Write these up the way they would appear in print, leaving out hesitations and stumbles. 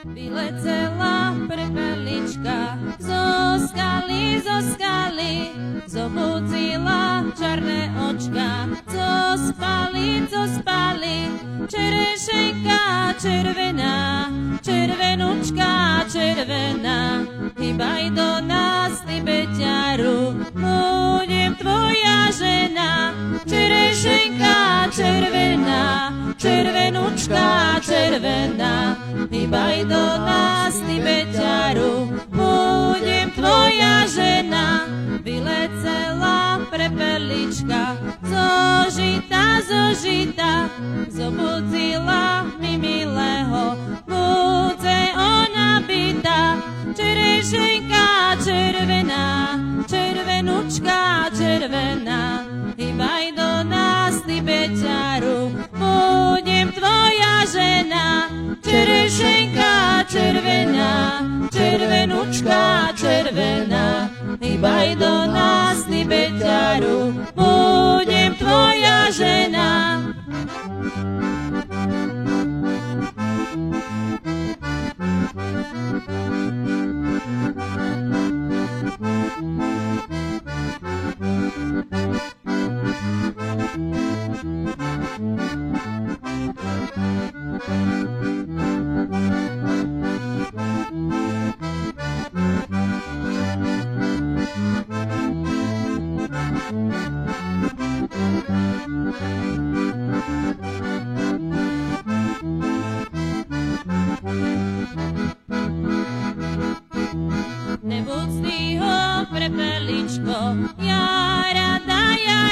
Vyletela prepelička zo skaly, zobudzila čarné očka, zo spali, čerešenka červená, červenučka červená, hýbaj do nás, ty beťaru, budem tvoja žena, čerešenka červená, červenučka červená, hýbaj do nás, ty beťaru, budem tvoja žena. Vylecela prepelička zo žita, zobudzila mi milého, budze ona byta, čerešenka červená, červenučka červená, hýbaj do nás, ty beťaru, budem tvoja žena, čerešenka červená, červenučka červená, hýbaj do nás, ty beťaru, budem tvoja žena. Nebuď z týho prepeličko, ja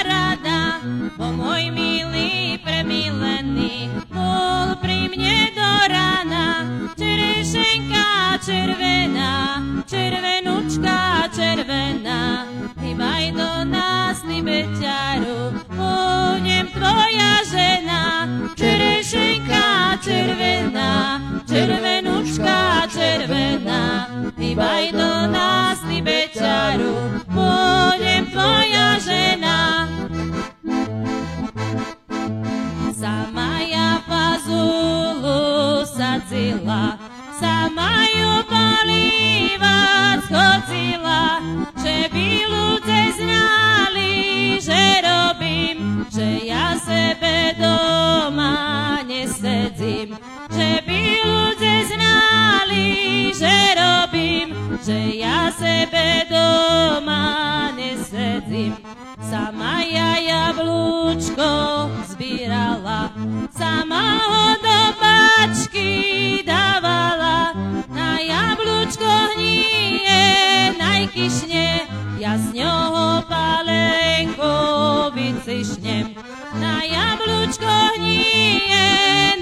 rada, bo môj milý premilený bol pri mne do rána. Čerešenka červená, červenučka červená, hýbaj do nás, ty beťaru, budem tvoja žena. Čerešenka červená, červenučka červená, hýbaj do nás, ty beťaru, budem tvoja žena. Sama ja fazulu sadzila, sama ju polívať chodila, že by ľudia znali, že robím, že ja sebe doma nesedzím, že by ľudia znali, že robím, že ja sebe doma nesedzím. Sama ja jablúčko zbírala, sama ho do bačky dávala, na jablúčko hníje, najkyšne, ja z ňoho palenko vycišnem. Na jablúčko hníje,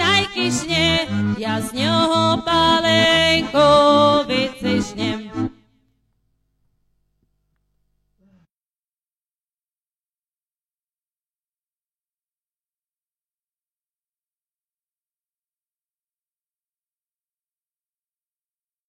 najkyšne, ja z ňoho